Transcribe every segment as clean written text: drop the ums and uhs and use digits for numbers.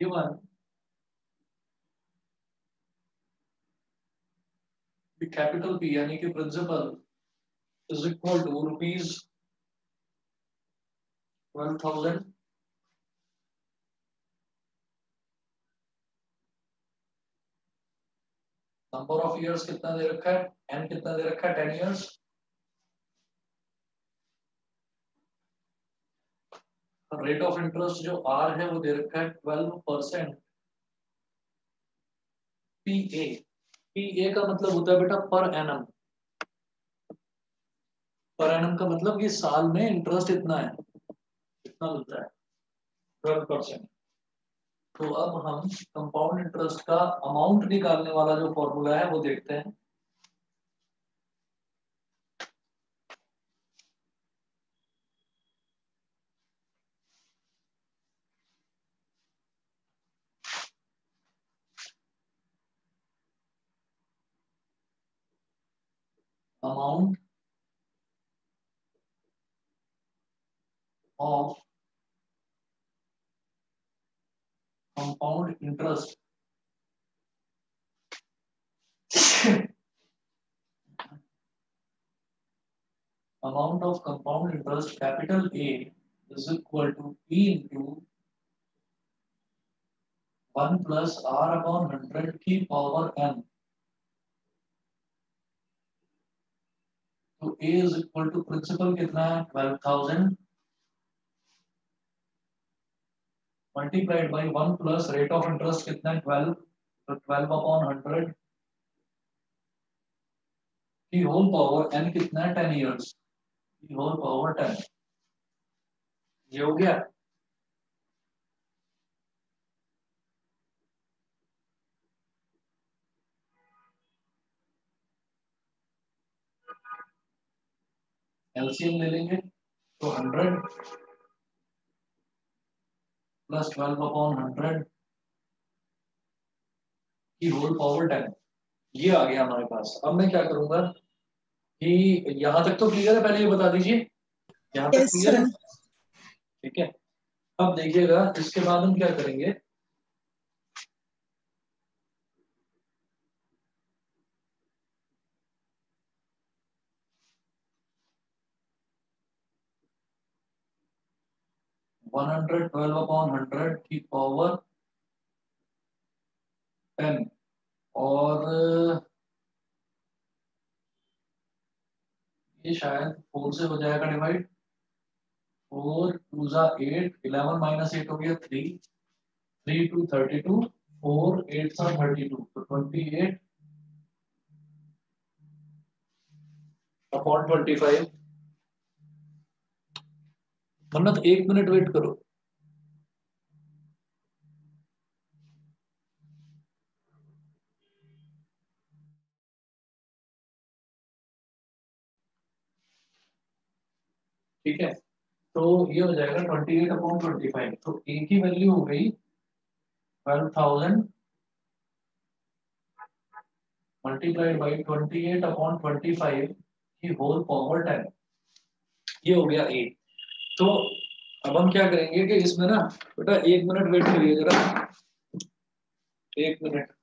given the capital P यानी कि principal is equal to rupees 12,000 number of years कितना दे रखा है n कितना दे रखा है 10 इयर्स रेट ऑफ इंटरेस्ट जो r है वो दे रखा है 12% PA का मतलब होता है बेटा पर एनम का मतलब ये साल में इंटरेस्ट इतना है कितना मिलता है 12%। तो अब हम कंपाउंड इंटरेस्ट का अमाउंट निकालने वाला जो फॉर्मूला है वो देखते हैं। Amount of compound interest amount of compound interest capital A is equal to P into 1 plus R upon 100 की power n। तो A is equal to principal कितना है 12,000 multiplied by 1 plus rate of interest कितना है 12 तो 12 upon 100 की whole power n कितना है 10 years की whole power 10। ये हो गया। एलसीएम ले लेंगे तो 100 प्लस 12 अपॉन 100 की होल पावर 10। ये आ गया हमारे पास। अब मैं क्या करूंगा कि यहां तक तो क्लियर है, पहले ये बता दीजिए यहां तक यस क्लियर सर। है। ठीक है, अब देखिएगा इसके बाद हम क्या करेंगे। वन 112 अपॉन 100 की पावर 10 और ये शायद 4 से हो जाएगा डिवाइड। 4 2 जा 8 11 माइनस 8 हो गया 3 3 2 32 4 8 सा 32 तो 28 अपॉन 25। मन्नत 1 मिनट वेट करो। ठीक है, तो ये हो जाएगा 28 अपॉन 25। तो ए की वैल्यू हो गई 12,000 मल्टीप्लाइड बाई 28 अपॉन 25 की होल पावर 10। ये हो गया ए। तो अब हम क्या करेंगे कि इसमें ना बेटा 1 मिनट वेट करिए जरा, 1 मिनट।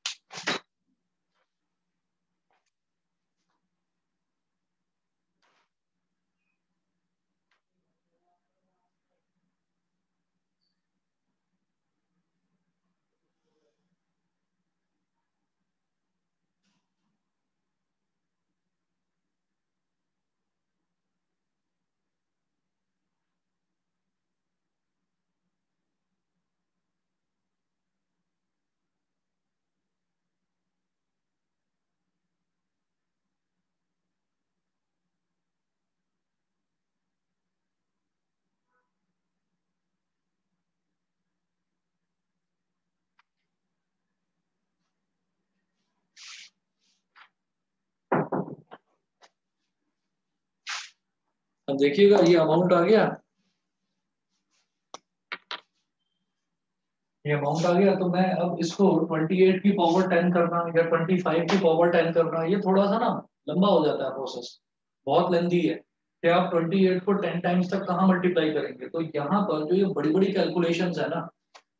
अब देखिएगा ये अमाउंट आ गया, ये अमाउंट आ गया। तो मैं अब इसको 28 की पावर 10 करना या 25 की पावर 10 करना, ये थोड़ा सा ना लंबा हो जाता है प्रोसेस, बहुत लेंदी है कि आप 28 को 10 टाइम्स तक कहाँ मल्टीप्लाई करेंगे। तो यहाँ पर जो ये बड़ी बड़ी कैलकुलेशंस है ना,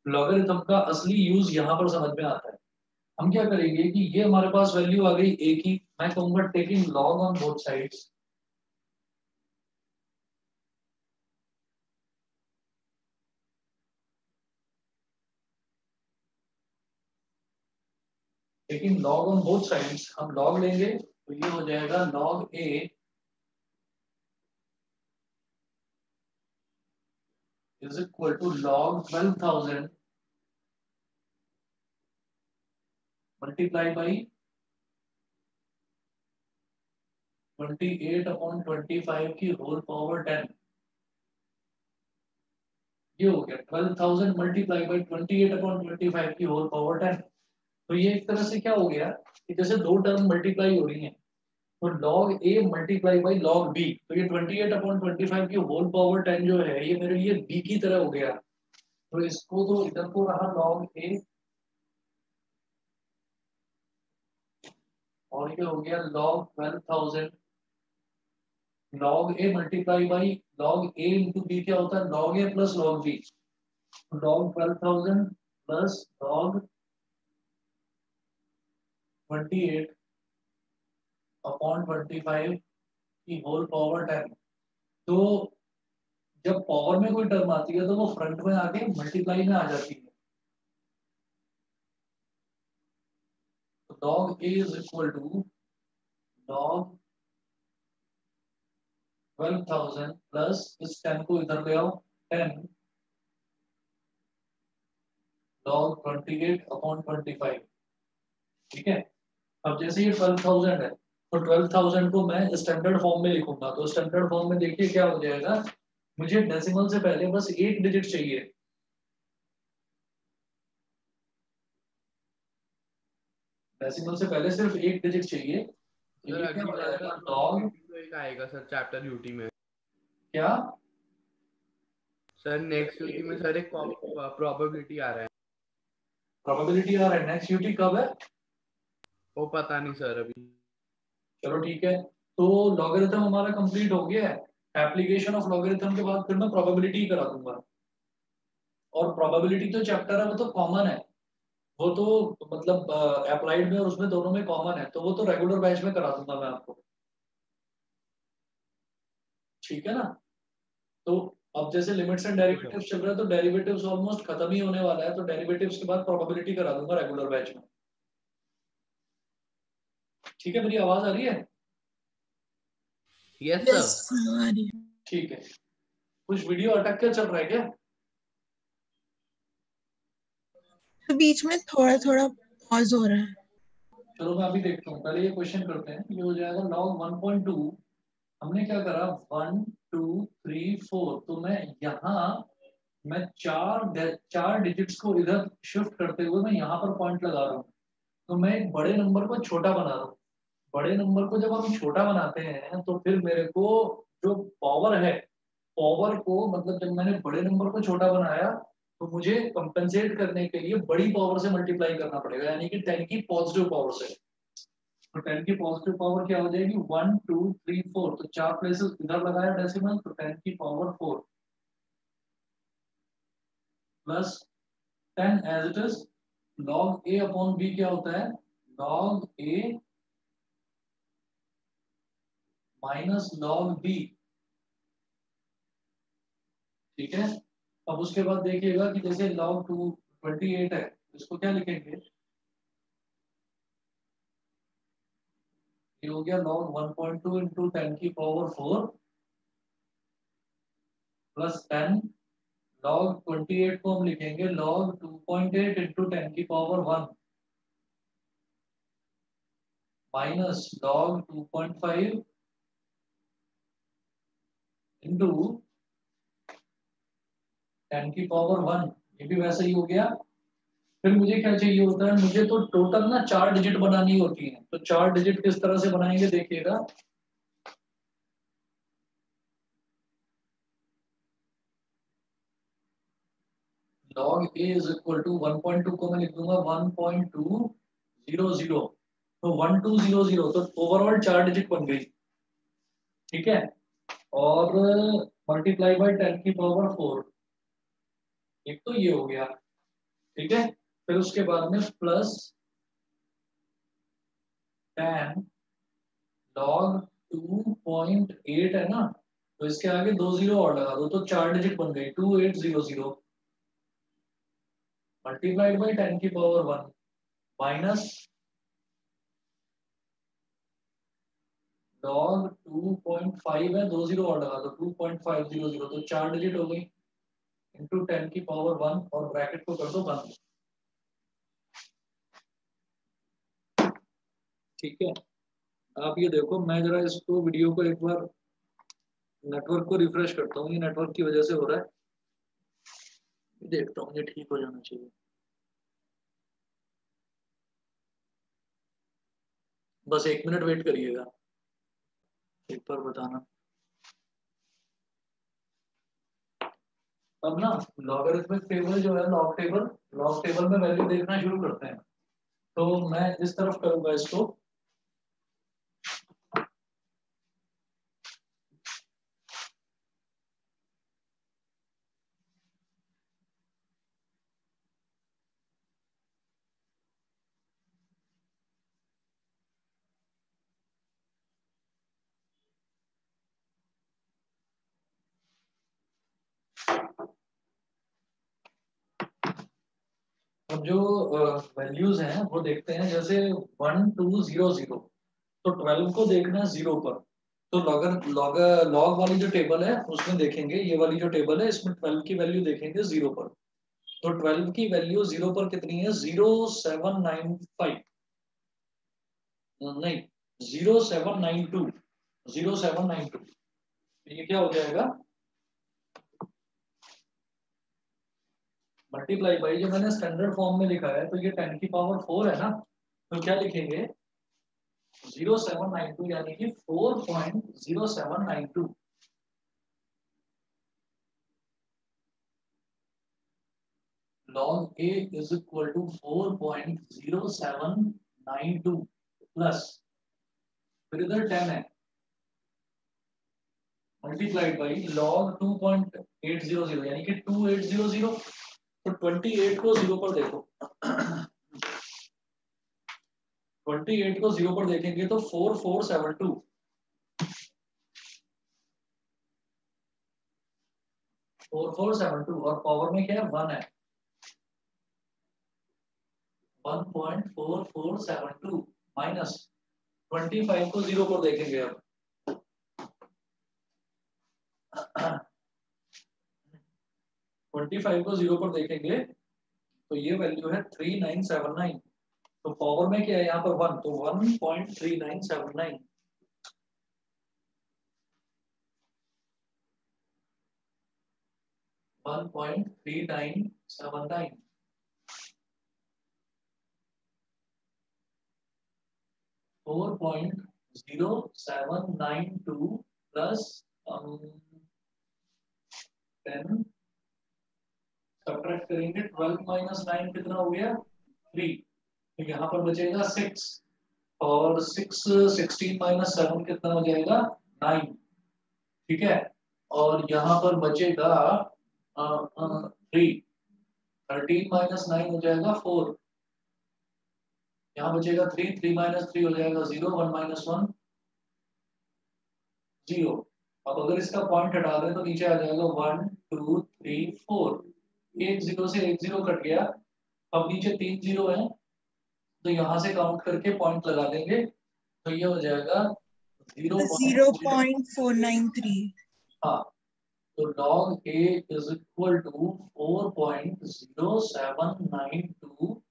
लॉगरिथम का असली यूज यहाँ पर समझ में आता है। हम क्या करेंगे कि ये हमारे पास वैल्यू आ गई ए की, मैं कहूंगा taking log on both sides, taking log on both sides, हम लॉग लेंगे तो ये हो जाएगा log A is equal to log 12,000 multiply by 28/25 की होल पावर 10। ये हो गया 12,000 मल्टीप्लाई बाई 28/25 की होल पावर 10। तो ये एक तरह से क्या हो गया कि जैसे दो टर्म मल्टीप्लाई हो रही हैं, तो log A multiply by log B, तो ये 28/25 की होल पावर 10 जो है ये मेरे लिए बी की तरह हो गया। तो इसको तो इधर को रहा लॉग ए, और ये हो गया log 12,000 log A multiply by log A into B, क्या होता है log A plus log B, log 12,000 plus log 28/25 की होल पावर 10। तो जब पावर में कोई टर्म आती है तो वो फ्रंट में आके मल्टीप्लाई में आ जाती है। तो log a is equal to log 12,000 plus इस 10 को इधर ले आओ 10 log 28/25। ठीक है, अब जैसे ये 12,000 है तो 12,000 को मैं स्टैंडर्ड फॉर्म में लिखूंगा, तो स्टैंडर्ड फॉर्म में देखिए क्या हो जाएगा, मुझे डेसिमल से पहले बस एक डिजिट चाहिए, डेसिमल से पहले सिर्फ एक डिजिट चाहिए, तो सर ये क्या अगली हो बार जाएगा का log प्रोबेबिलिटी तो एक आएगा सर चैप्टर यूटी में। क्या सर नेक्स्ट यूटी में सर एक प्रोबेबिलिटी आ रहा है। प्रोबेबिलिटी आ रहा है, नेक्स्ट यूटी कब है? वो पता नहीं सर अभी। चलो ठीक है, तो लॉगरिथम हमारा कंप्लीट हो गया है। एप्लीकेशन ऑफ लॉगरिथम के बाद फिर मैं प्रोबेबिलिटी करा दूंगा, और प्रोबेबिलिटी तो चैप्टर है वो तो कॉमन है, वो तो मतलब अप्लाइड में और उसमें दोनों में कॉमन है, तो वो तो रेगुलर बैच में करा दूंगा मैं आपको। ठीक है ना? तो अब जैसे limits and okay sir. Derivatives चल रहा है तो डेरिवेटिव्स ऑलमोस्ट खत्म ही होने वाला है, तो डेरिवेटिव्स के बाद प्रोबेबिलिटी करा दूंगा रेगुलर बैच में। ठीक है, मेरी आवाज आ रही है? Yes yes sir. ठीक है, कुछ वीडियो अटक कर चल रहा है क्या? तो बीच में थोड़ा थोड़ा पॉज हो रहा है। चलो मैं अभी देखता हूँ, पहले ये क्वेश्चन करते हैं। ये हो जाएगा log 1.2, हमने क्या करा 1 2 3 4, तो मैं यहाँ मैं चार डिजिट्स को इधर शिफ्ट करते हुए मैं यहाँ पर पॉइंट लगा रहा हूँ, तो मैं एक बड़े नंबर को छोटा बना रहा हूँ। बड़े नंबर को जब हम छोटा बनाते हैं तो फिर मेरे को जो पावर है, पावर को मतलब जब मैंने बड़े नंबर को छोटा बनाया तो मुझे कंपेंसेट करने के लिए बड़ी पावर से मल्टीप्लाई करना पड़ेगा, यानी कि 10 की पॉजिटिव पावर से। तो 10 की पॉजिटिव पावर क्या हो जाएगी 1 2 3 4, तो चार प्लेसेस इधर लगाया डेसिमल, तो 10 की power 4 plus 10 as it is. log a अपॉन b क्या होता है log a minus log b। ठीक है, अब उसके बाद देखिएगा कि जैसे log 28 है, इसको क्या लिखेंगे, ये हो गया log 1.2 इंटू 10 की पावर 4 प्लस 10, log 28 को हम लिखेंगे log 2.8 इंटू 10 की पावर 1 माइनस log 2.5 इंटू 10 की पावर 1, ये भी वैसे ही हो गया। फिर मुझे क्या चाहिए होता है, मुझे तो टोटल ना चार डिजिट बनानी होती है, तो चार डिजिट किस तरह से बनाएंगे देखिएगा। log a is equal to 1.2 को मैं लिख दूंगा 1.200, तो 1200, तो ओवरऑल चार डिजिट बन गई। ठीक है, और मल्टीप्लाई बाय 10 की पावर 4, एक तो ये हो गया। ठीक है, फिर उसके बाद में प्लस 10 log 2.8 है ना, तो इसके आगे 2 जीरो और लगा दो तो 4 डिजिट बन गई 2800 मल्टीप्लाइड बाई 10 की पावर 1 माइनस log 2.5 है, 2 जीरो और लगा दो 2.500 तो 4 डिजिट हो गई इंटू 10 की पावर 1 और ब्रैकेट को कर दो बंद। ठीक है, आप ये देखो, मैं जरा इसको वीडियो को एक बार नेटवर्क को रिफ्रेश करता हूँ, ये नेटवर्क की वजह से हो रहा है, देखता हूँ ये ठीक हो जाना चाहिए। बस 1 मिनट वेट करिएगा, एक बार बताना। अब ना लॉगरिथमिक टेबल जो है, लॉग टेबल में वैल्यू देखना शुरू करते हैं। तो मैं इस तरफ करूंगा इसको, अब जो वैल्यूज हैं वो देखते हैं, जैसे 1200, तो 12 को देखना है जीरो पर, तो लॉग वाली जो टेबल है उसमें देखेंगे, ये वाली जो टेबल है इसमें 12 की वैल्यू देखेंगे जीरो पर, तो 12 की वैल्यू जीरो पर कितनी है 0795, नहीं 0792, 0792, ये क्या हो जाएगा मल्टीप्लाई बाई, जो मैंने स्टैंडर्ड फॉर्म में लिखा है तो ये 10 की पावर 4 है ना, तो क्या लिखेंगे 0792 यानी कि 4.0792 log a is equal to 4.0792 plus फिर इधर 10 है मल्टीप्लाइड बाई log 2.800 यानी कि 2800, तो 28 को जीरो पर देखो 28 को जीरो पर देखेंगे तो 4472, 4472 और पावर में क्या है 1 है, 1.4472 माइनस 25 को जीरो पर देखेंगे अब 25 को जीरो पर देखेंगे तो ये वैल्यू है 3979, तो पावर में क्या है यहाँ पर 1, तो 1.3979, one point three nine seven nine, four point 0792 plus 10 subtract करेंगे 12 माइनस 9 कितना हो गया 3, तो यहाँ पर बचेगा 6 और 16 माइनस 7 कितना हो जाएगा 9, ठीक है, और यहाँ पर बचेगा 3, 13 माइनस 9 हो जाएगा 4, यहाँ बचेगा 3, 3 माइनस 3 हो जाएगा 0, 1 माइनस 1 0। अब अगर इसका पॉइंट हटा दें तो नीचे आ जाएगा 1 2 3 4, एक जीरो से एक जीरो कट गया, अब नीचे 3 जीरो है तो यहाँ से काउंट करके पॉइंट लगा देंगे, तो ये हो जाएगा 0.493। हाँ, तो log a is equal to 4.0792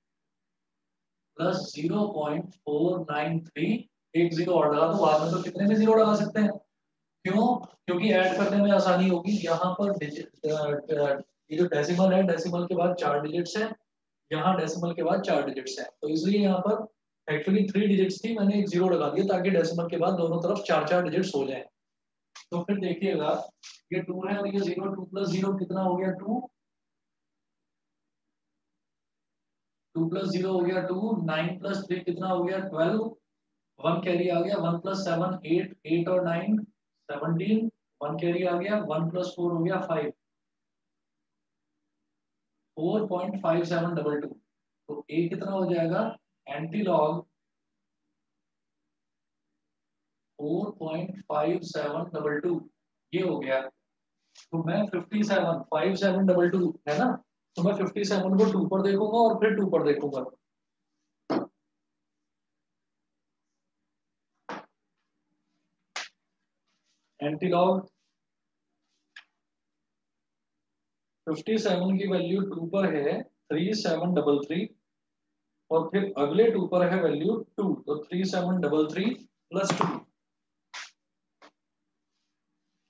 plus 0.493, एक जीरो और लगा, तो बाद में तो कितने में जीरो लगा सकते हैं, क्यों, क्योंकि ऐड करने में आसानी होगी, यहाँ पर ये जो डेसिमल है, डेसिमल के बाद 4 डिजिट्स है, यहाँ डेसिमल के बाद 4 डिजिट्स है, तो इसलिए यहाँ पर एक्चुअली 3 डिजिट्स थी, मैंने एक जीरो लगा दिया ताकि डेसिमल के बाद दोनों तरफ 4 डिजिट्स हो जाए। तो फिर देखिएगा ये 2 है और ये 0, 2 प्लस 0 कितना हो गया 2, 2 प्लस 0 हो गया 2, 9 प्लस 3 कितना हो गया 12, 1 कैरी आ गया, 1 प्लस 7 8, 8 और 9 17, 1 कैरी आ गया, 1 प्लस 4 हो गया 5, 4.5722, तो ए कितना हो जाएगा, एंटी लॉग 4.5722 ये हो गया। तो मैं 57 है ना, तो मैं 57 को 2 पर देखूंगा और फिर 2 पर देखूंगा। एंटी लॉग 57 की वैल्यू 2 पर है 3733, और फिर अगले 2 पर है वैल्यू 2, तो 3733 प्लस 2,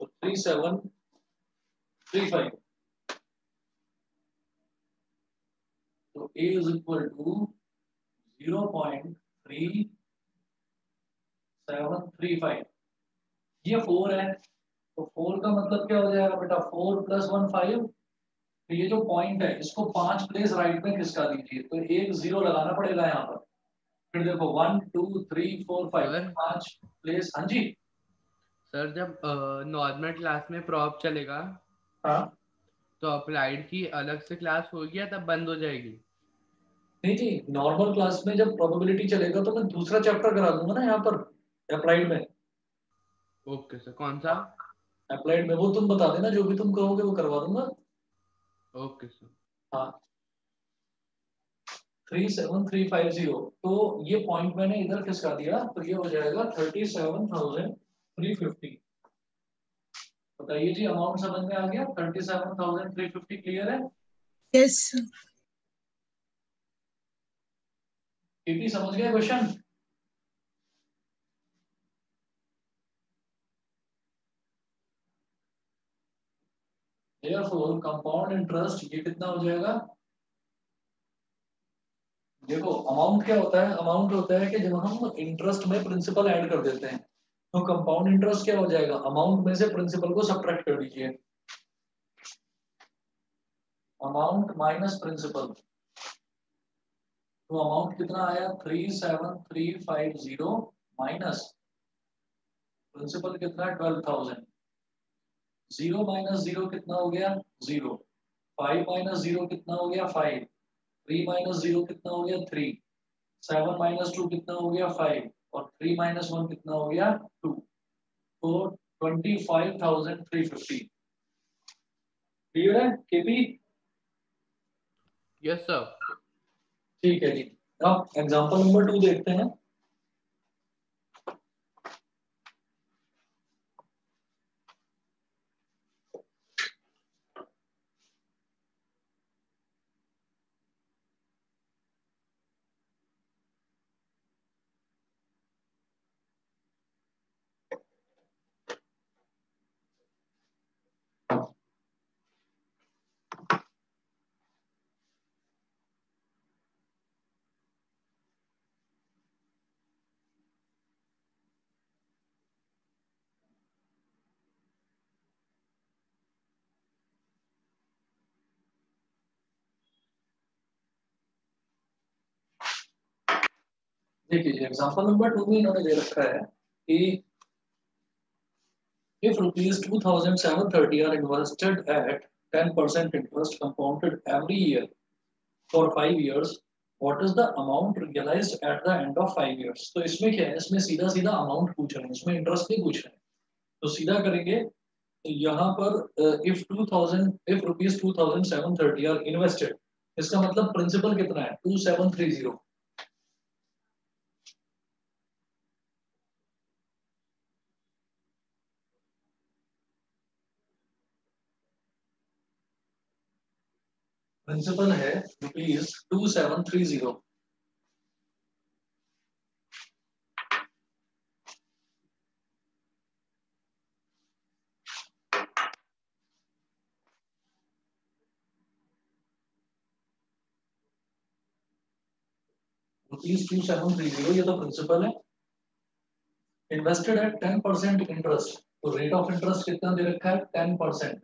तो 3735, तो a इज इक्वल टू 0.3735, ये 4 है, तो 4 का मतलब क्या हो जाएगा बेटा, 4 + 1 5, तो ये जो पॉइंट है इसको 5 प्लेस राइट में खिसका दीजिए, तो एक 0 लगाना पड़ेगा यहाँ पर। फिर देखो 1 2 3 4 5, सर 5 प्लेस। हाँ जी। सर जब नॉर्मल क्लास में प्रॉप चलेगा हाँ तो अप्लाइड की अलग से क्लास होगी या तब बंद हो जाएगी? नहीं जी, नॉर्मल क्लास में जब प्रोबेबिलिटी चलेगा तो मैं दूसरा चैप्टर करा दूंगा ना यहाँ पर अप्लाइड में। ओके सर, कौन सा? अप्लाइड में वो तुम बता देना, जो भी तुम कहोगे वो करवा दूंगा। Okay sir. हाँ 37350, तो ये पॉइंट मैंने इधर खिसका दिया, तो ये हो जाएगा 37,350। बताइए जी, अमाउंट समझ में आ गया? 37,350 क्लियर है? यस। पीपी समझ गए क्वेश्चन? therefore कंपाउंड इंटरेस्ट ये कितना हो जाएगा? देखो अमाउंट क्या होता है, अमाउंट होता है कि जब हम इंटरेस्ट में प्रिंसिपल ऐड कर देते हैं, तो कंपाउंड इंटरेस्ट क्या हो जाएगा, अमाउंट में से प्रिंसिपल को सब्ट्रैक्ट कर दीजिए, अमाउंट माइनस प्रिंसिपल, तो अमाउंट कितना आया 37350 माइनस प्रिंसिपल कितना है 12,000, 0 माइनस 0 कितना हो गया 0, 5 माइनस 0 कितना हो गया 5, 3 माइनस 0 कितना हो गया 3, 7 माइनस 2 कितना हो गया 5, और 3 माइनस 1 कितना हो गया 2, तो 25,350। क्लियर है केपी? Yes sir. ठीक है जी। अब एग्जांपल नंबर 2 देखते हैं। देखिए एग्जांपल नंबर 2 में इन्होंने दे रखा है कि if rupees 2,730 are invested at 10% interest compounded every year for 5 years, what is the amount realized at the end of 5 years? तो इसमें क्या है, इसमें सीधा सीधा अमाउंट पूछ रहे हैं, इसमें इंटरेस्ट नहीं पूछ रहे हैं, तो सीधा करेंगे। तो यहाँ पर if rupees 2,730 are invested, इसका मतलब प्रिंसिपल कितना है 2730, प्रिंसिपल है ₹2730, ₹2730 ये तो प्रिंसिपल है। इन्वेस्टेड एट 10% इंटरेस्ट, तो रेट ऑफ इंटरेस्ट कितना दे रखा है 10%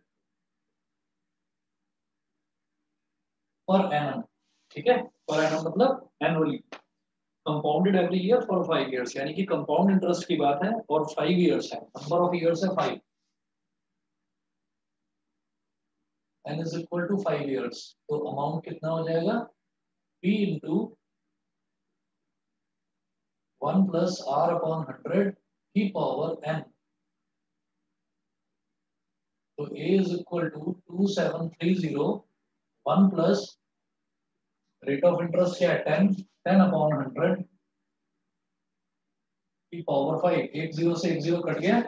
पर एनम, ठीक है, पर एनम मतलब annually, compounded every year for 5 years, यानी कि कंपाउंड इंटरेस्ट की बात है और 5 इयर्स है, नंबर ऑफ इयर्स है 5। n is equal to 5 years, तो अमाउंट कितना हो जाएगा p into 1 plus r upon 100 की पावर n। तो a is equal to 2730 1 plus rate of interest क्या है 10 अपॉन 100 की पावर 5। एक जीरो से एक जीरो कट गया,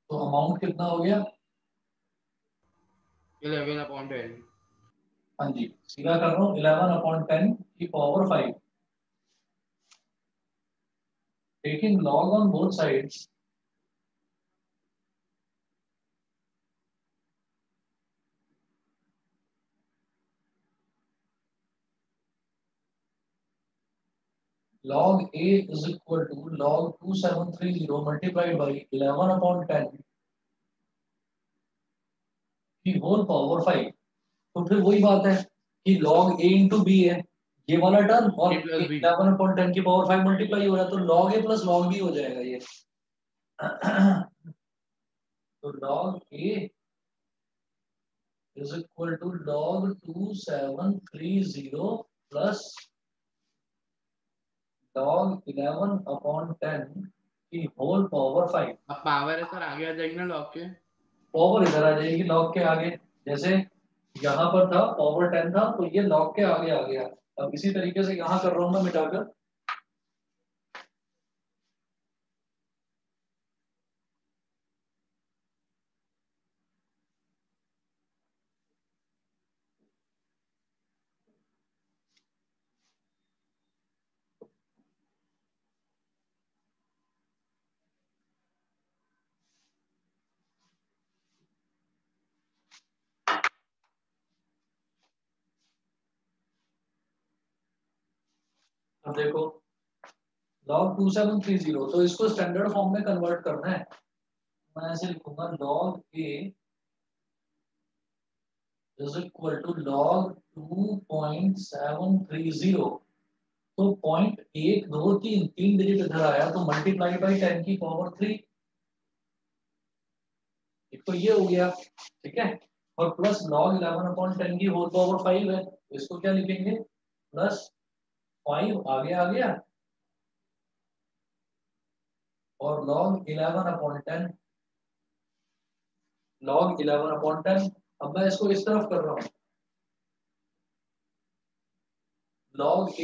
तो अमाउंट कितना हो गया? 11/10। हाँ जी, सीधा कर रहा हूँ, 11/10 की power 5। Taking log on both sides, log a is equal to log 2730 multiplied by 11/10 की होल पावर 5। तो फिर वही बात है कि log a इंटू बी है ये वाला टर्म, और a plus b 11/10 की पावर 5 मल्टीप्लाई हो रहा है, तो log a plus log b हो जाएगा ये। तो log a is equal to log 2730 plus log 11/10 की होल पावर 5। अब पावर है सर, आगे आ जाएगी ना लॉग के। पावर इधर आ जाएगी log के आगे, जैसे यहाँ पर था पावर 10 था, तो ये log के आगे आ गया। अब इसी तरीके से यहाँ कर रहा हूँ मैं मिटाकर, अब देखो log 2730, तो इसको स्टैंडर्ड फॉर्म में कन्वर्ट करना है। मैं ऐसे लिखूंगा log a is equal to log 2.730। तो 0.123 डिजिट इधर आया, तो मल्टीप्लाई बाई 10 की पावर 3, एक तो ये हो गया, ठीक है। और प्लस log 11/10 की होल पावर 5 है, तो इसको क्या लिखेंगे, प्लस 5 आगे आ गया, और log 11/10, log 11/10। अब मैं इसको इस तरफ कर रहा हूँ, log a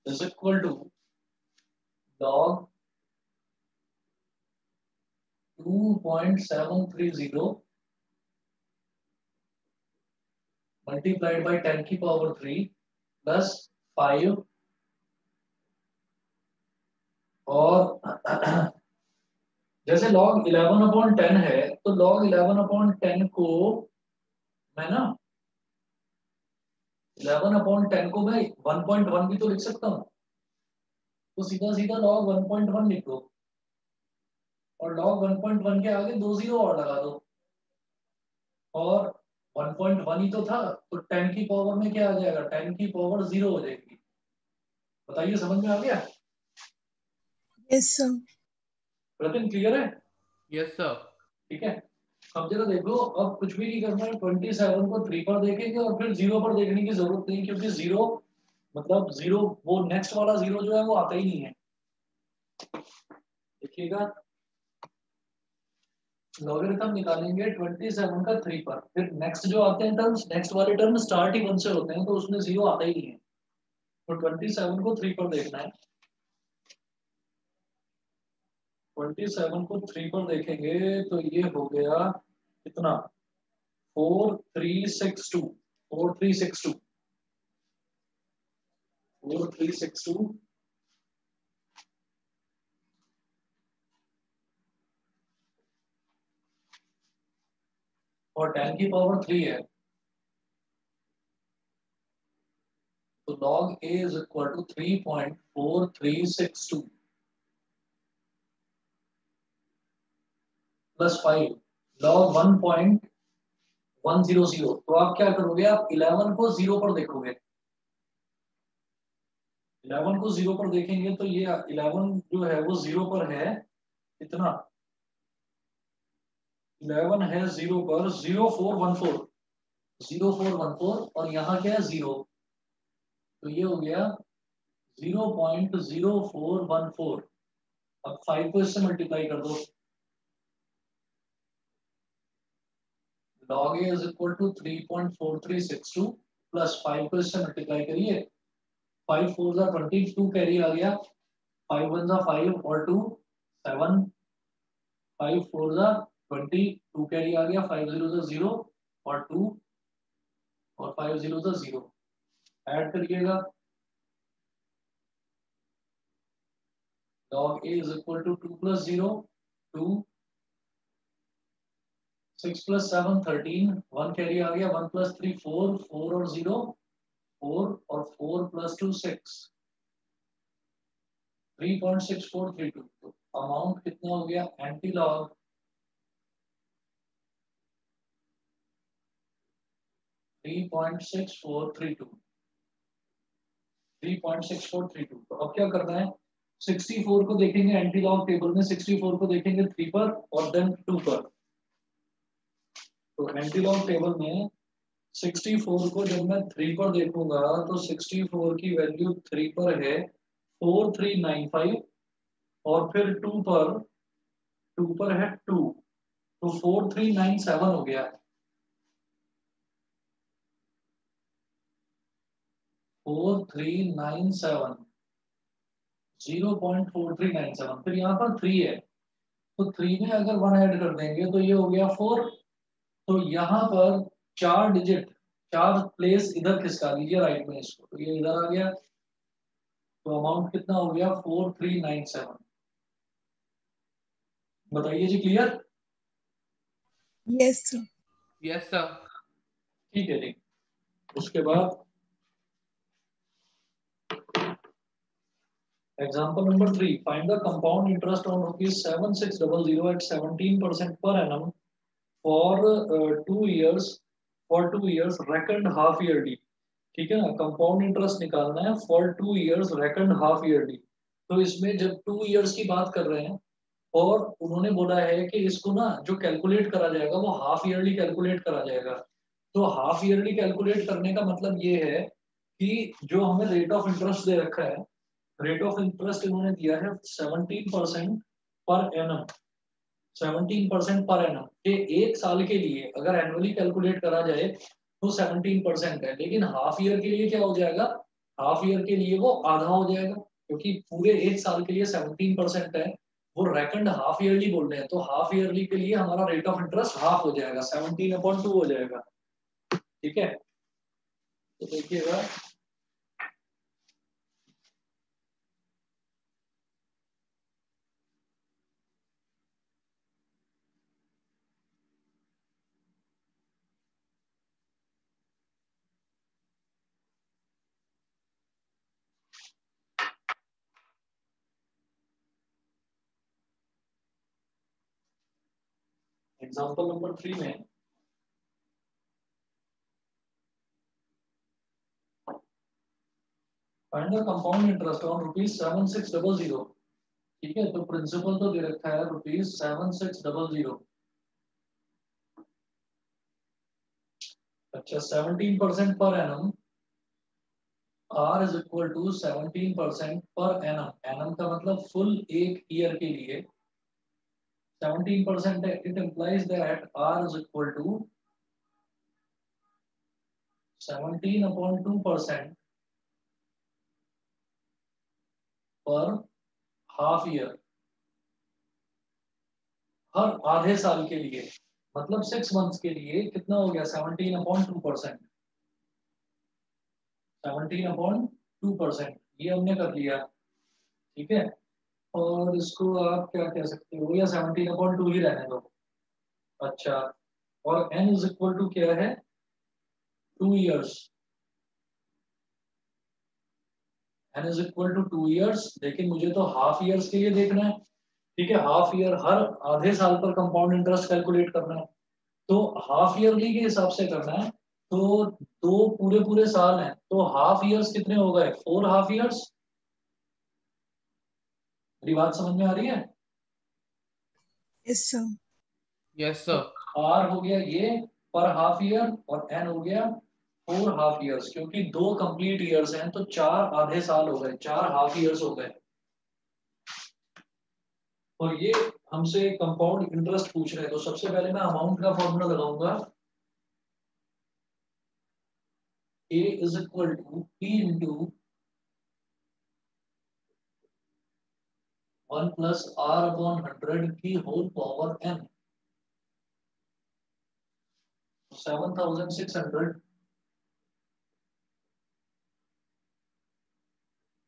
is equal to log 2.730 multiplied by 10 की पावर 3 प्लस 5। और जैसे log 11/10 है, तो log 11/10 को मैं ना 11/10 को मैं 1.1 भी तो लिख सकता हूँ, तो सीधा सीधा log 1.1 लिख दो, और log 1.1 के आगे 2 जीरो और लगा दो, और 1.1 ही तो था, तो 10 की पावर में क्या आ जाएगा, 10 की पावर 0 हो जाएगी। बताइए समझ में आ गया? Yes sir. प्रतिन क्लियर है? Yes sir. ठीक है, अब जरा देखो, अब कुछ भी नहीं करना है, 27 को 3 पर देखेंगे, और फिर 0 पर देखने की जरूरत नहीं, क्योंकि 0 मतलब 0 वो नेक्स्ट वाला 0 जो है वो आता ही नहीं है। देखिएगा, लॉगरिथम निकालेंगे 27 का 3 पर, फिर नेक्स्ट जो आते हैं टर्म्स, नेक्स्ट वाले टर्म स्टार्ट ही 1 से होते हैं, तो उसमें 0 आता ही नहीं है। तो 27 को 3 पर देखना है, 27 को 3 पर देखेंगे तो ये हो गया कितना, 4362, 4362, 4362, और 10 की पावर 3 है, तो log a is equal to 3.4362 plus 5 log 1.100। तो आप क्या करोगे, आप 11 को 0 पर देखोगे, 11 को 0 पर देखेंगे तो ये 11 जो है वो 0 पर है, कितना 11 है 0 पर 0414 और यहाँ क्या है 0, तो ये हो गया 0.0414। अब 5 को इससे मल्टीप्लाई कर दो, log a is equal to 3.4362 plus 5 को इससे मल्टीप्लाई करिए, 5 4 जा 22 कैरी आ गया, 5 1 जा 5 और 2 7, 5 4 जा 22 कैरी आ गया, 5 0 जा 0 और 2 और 5 0 जा 0 ऐड करिएगा, log a is equal to 2 plus 0 2, 6 plus 7 13, 1 carry आ गया, 1 plus 3 4, 4 और 0 4 और 4 plus 2 6, 3.6432। तो अमाउंट कितना हो गया, एंटी लॉग 3.6432। तो अब क्या करना है, 64 को देखेंगे एंटी लॉग टेबल में, 64 को देखेंगे 3 पर और देन 2 पर। तो एंटी लॉग टेबल में 64 को जब मैं 3 पर देखूंगा तो 64 की वैल्यू 3 पर है 4395 और फिर 2 पर है 2, तो 4397 हो गया, 4397, 0.4397। फिर यहाँ पर 3 है, तो 3 में अगर 1 ऐड कर देंगे तो ये हो गया 4। तो यहाँ पर 4 डिजिट, 4 प्लेस इधर खिसका लीजिए राइट में इसको, तो ये इधर आ गया, तो अमाउंट कितना हो गया 4397। बताइए जी, clear? Yes sir. Yes sir. ठीक है जी। उसके बाद example number 3, find the compound interest on ₹7600 at 17% per annum for 2 years reckoned half yearly। ठीक है ना, कंपाउंड इंटरेस्ट निकालना है for 2 years reckoned half yearly। तो इसमें जब 2 years की बात कर रहे हैं और उन्होंने बोला है कि इसको ना जो कैलकुलेट करा जाएगा वो हाफ ईयरली कैलकुलेट करा जाएगा। तो हाफ ईयरली कैलकुलेट करने का मतलब ये है कि जो हमें रेट ऑफ इंटरेस्ट दे रखा है, रेट ऑफ इंटरेस्ट इन्होंने दिया है 17% पर एनम, 17% पर एनम के एक साल के लिए अगर एनुअली कैलकुलेट करा जाए तो 17% है, लेकिन हाफ ईयर के लिए क्या हो जाएगा, हाफ ईयर के लिए वो आधा हो जाएगा, क्योंकि पूरे एक साल के लिए 17% है, वो रेकंड हाफ ईयरली बोल रहे हैं, तो हाफ ईयरली के लिए हमारा रेट ऑफ इंटरेस्ट हाफ हो जाएगा, 17/2 हो जाएगा। ठीक है, तो देखिएगा एग्जांपल नंबर 3 में find the compound interest on ₹7600। ठीक है, तो प्रिंसिपल तो दे रखा है ₹7600। अच्छा, 17% per annum, R is equal to 17% per annum, annum का मतलब फुल एक ईयर के लिए 17% है, it implies that R is equal to 17/2% per half year, हर आधे साल के लिए, मतलब 6 मंथ्स के लिए कितना हो गया 17/2%, 17/2% ये हमने कर लिया। ठीक है, और इसको आप क्या कह सकते हो, या 17/2 ही रहने दो। अच्छा, और n इज इक्वल टू क्या है 2 years, n is equal to 2 years, लेकिन मुझे तो हाफ ईयर्स के लिए देखना है। ठीक है, हाफ ईयर हर आधे साल पर कंपाउंड इंटरेस्ट कैलकुलेट करना है, तो हाफ ईयरली के हिसाब से करना है, तो 2 पूरे पूरे साल हैं, तो हाफ ईयर्स कितने हो गए 4 हाफ ईयर्स। मेरी बात समझ में आ रही है? Yes sir. यस तो सर। R हो गया ये पर हाफ ईयर और N हो गया 4 हाफ ईयर्स, क्योंकि 2 कंप्लीट ईयर्स हैं तो 4 आधे साल हो गए, 4 हाफ ईयर्स हो गए। और ये हमसे कंपाउंड इंटरेस्ट पूछ रहे हैं, तो सबसे पहले मैं अमाउंट का फॉर्मूला लगाऊंगा। A is equal to P into 1 plus R upon 100 की whole power N, 7600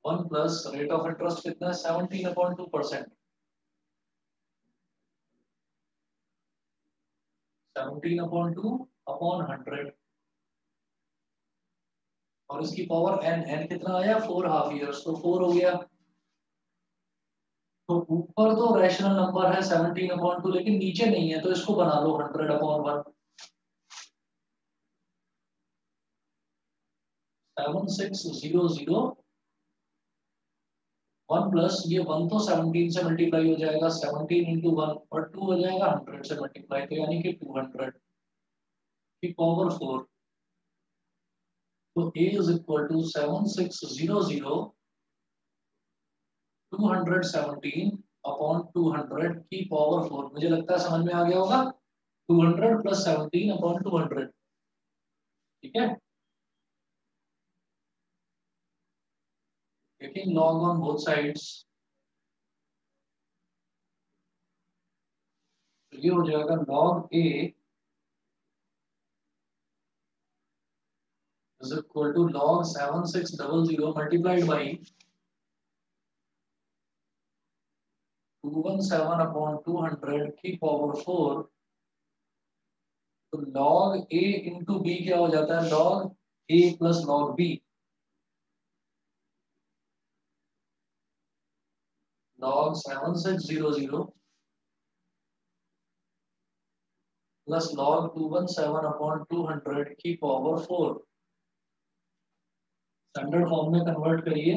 1 plus rate of interest कितना है 17.2%, 17/2 अपॉन 100 और इसकी पावर n कितना आया 4 हाफ ईयर्स, तो 4 हो गया। तो ऊपर तो रैशनल नंबर है 17/2, लेकिन नीचे नहीं है, तो इसको बना लो 100/1, 7600 1 प्लस ये 1 तो 17 से मल्टीप्लाई हो जाएगा, 17 इंटू 1 और 2 हो जाएगा 100 से मल्टीप्लाई, तो यानी कि 200 की पावर 4। तो A is equal to 7600 217 upon 200 की पावर 4। मुझे लगता है समझ में आ गया होगा। 200 प्लस 17 अपॉन 200, ठीक है। Taking log on both sides, तो ये हो जाएगा log A is equal to log 7600 multiplied by 217 upon 200 की पावर 4। तो लॉग A इंटू बी क्या हो जाता है, log A plus log B, log 7600 plus log 217 upon 200 की पावर 4। स्टैंडर्ड फॉर्म में कन्वर्ट करिए,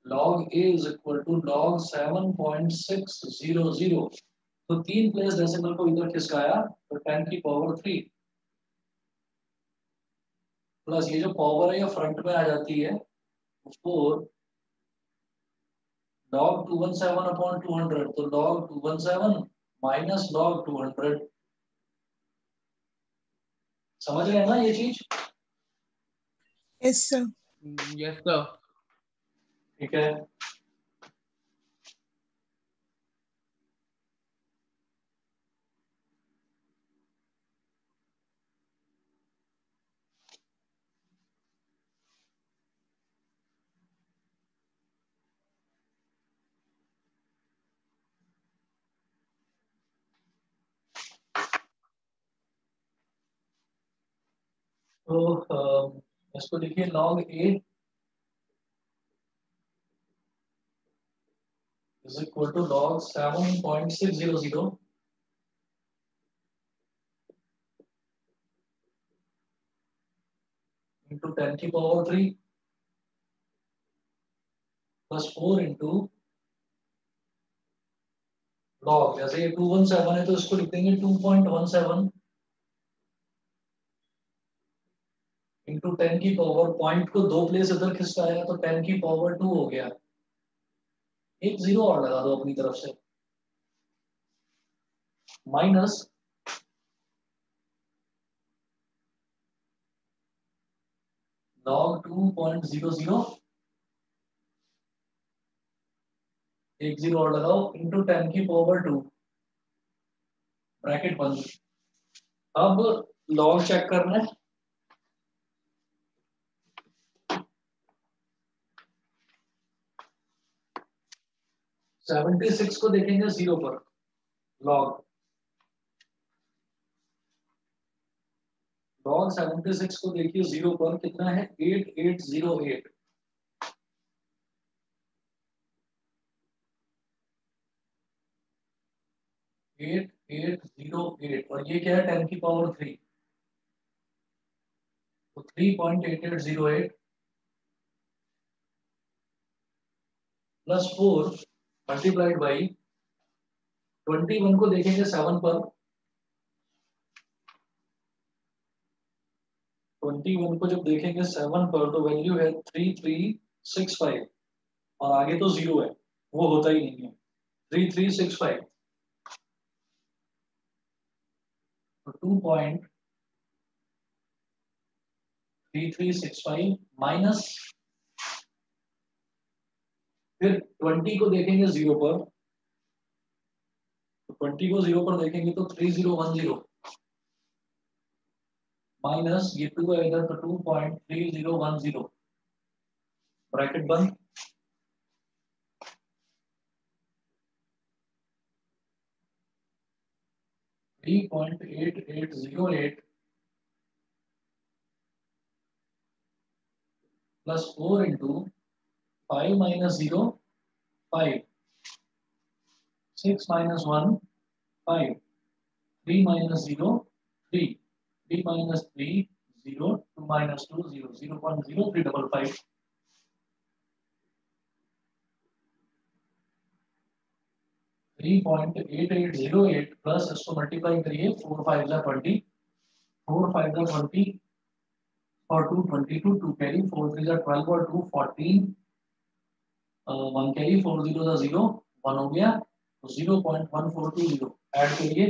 log A is equal to log 7.600। तो 3 प्लेस डेसिमल को इधर खिसकाया तो 10 की पावर 3 प्लस ये जो पावर है ये फ्रंट में आ जाती है 4 log 217 अपॉन 200, तो log 217 माइनस log 200। समझ रहे हैं ना ये चीज? Yes sir. Yes sir. ठीक है। तो इसको देखिए log A is equal to log 7.600 into 10 की पावर 3 प्लस 4 इंटू लॉग, जैसे ये 217 है तो इसको लिख देंगे 2.17 इंटू 10 की पावर, पॉइंट को 2 प्लेस इधर खिसकाया तो 10 की पावर 2 हो गया। एक जीरो और लगा दो अपनी तरफ से, माइनस लॉग 2.00, एक जीरो और लगाओ इंटू 10 की पावर 2, ब्रैकेट बंद। अब लॉग चेक करना है, 76 को देखेंगे जीरो पर, लॉग लॉग 76 को देखिए जीरो पर कितना है 8808, 8808 और ये क्या है 10 की पावर 3, तो 3.8808 प्लस 4 मल्टीप्लाइड बाई 21 को देखेंगे 7 पर, 21 को जब देखेंगे 7 पर तो वैल्यू है 3365 और आगे तो 0 है, वो होता ही नहीं है। 3365 तो 2.3365 माइनस, फिर 20 को देखेंगे 0 पर, तो 20 को 0 पर देखेंगे तो 3010 माइनस ये 2 है इधर, तो 2.3010 ब्रैकेट बंद, $3.8808 plus 4 into 5 minus 0 5 6 minus 1 5 3 minus 0 3 3 minus 3 0 2 minus 2 0 0.0355 3.8808 plus इसको मल्टीप्लाई करिए 4 5 जा 20 4 5 जा 20 और 2 22 2 कैरी 4 3 जा 12 और 2 14 1 कैरी 4 0 जा 0 1 हो गया, तो 0.1420 ऐड करिए,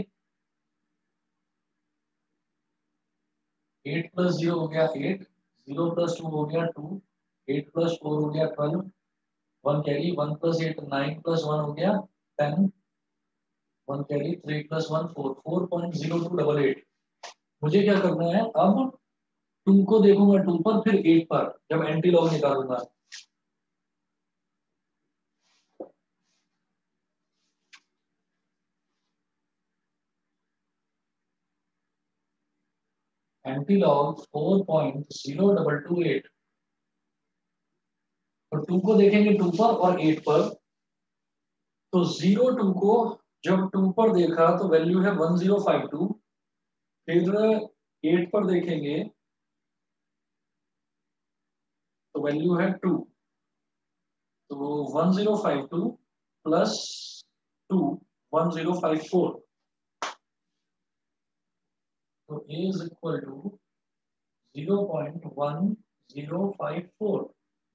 8 प्लस 0 हो गया 8, 0 प्लस 2 हो गया 2, 8 प्लस 4 हो गया 12, 1 कैरी 1 प्लस 8 9 प्लस 1 हो गया 10, 1 कैरी 3 प्लस 1 4 4.0288। मुझे क्या करना है अब, 2 को देखूंगा 2 पर, फिर 8 पर जब एंटी लॉग निकालूंगा। एंटी लॉग 4.0228, तो 2 को देखेंगे 2 पर और 8 पर, तो 0 2 को जब 2 पर देखा तो वैल्यू है 1052, फिर 8 पर देखेंगे तो वैल्यू है 2, तो 1052 प्लस 2 1054, तो A इज इक्वल टू 0.1054,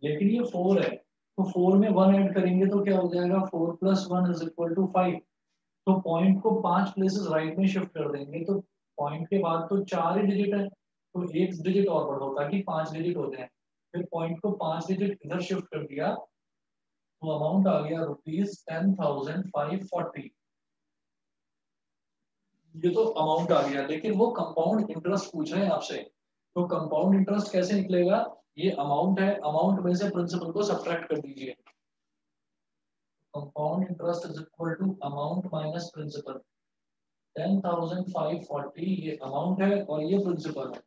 लेकिन ये 4 है तो 4 में 1 ऐड करेंगे तो क्या हो जाएगा, 4 प्लस 1 इज इक्वल टू 5, तो पॉइंट को 5 प्लेसेस राइट में शिफ्ट कर देंगे, तो पॉइंट के बाद तो 4 ही डिजिट है, तो एक डिजिट और बढ़ होता है कि 5 डिजिट होते हैं, फिर पॉइंट को 5 डिजिट इधर शिफ्ट कर दिया तो अमाउंट आ गया ₹10,540। ये तो अमाउंट आ गया, लेकिन वो कंपाउंड इंटरेस्ट पूछ रहे हैं आपसे, तो कंपाउंड इंटरेस्ट कैसे निकलेगा, ये अमाउंट है, अमाउंट में से प्रिंसिपल को सब्ट्रैक्ट कर दीजिए, compound interest is equal to amount minus principal, 10,540 ये अमाउंट है और ये प्रिंसिपल है,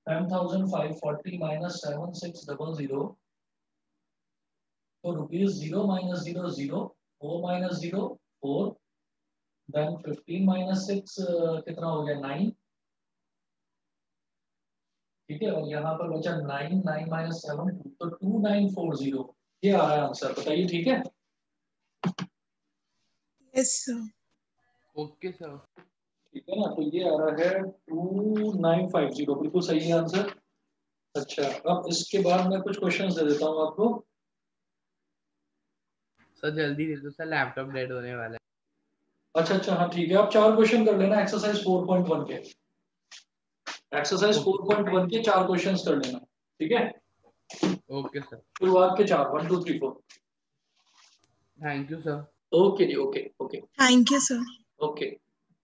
10,540 माइनस 7600, तो ₹0 माइनस 0 0, 4 माइनस 0 4, देन 15 माइनस 6 कितना हो गया 9, ठीक है, और यहाँ पर बचा 9 9 माइनस 7 2, तो 2940 ये आ रहा है आंसर, बताइए ठीक है। Yes sir. Okay sir. ठीक है ना, तो ये आ रहा है 2950, बिल्कुल सही है आंसर। अच्छा, अब इसके बाद मैं कुछ क्वेश्चंस दे देता हूँ आपको। सर जल्दी दे दो सर, लैपटॉप डेड होने वाला है। अच्छा अच्छा, हाँ ठीक है, आप 4 क्वेश्चन कर लेना एक्सरसाइज 4.1 के, एक्सरसाइज 4.1 के 4 क्वेश्चंस कर लेना, ठीक है। Okay sir. शुरुआत के 4 1 2 3 4। Thank you sir. ओके जी, okay okay thank you sir. Okay.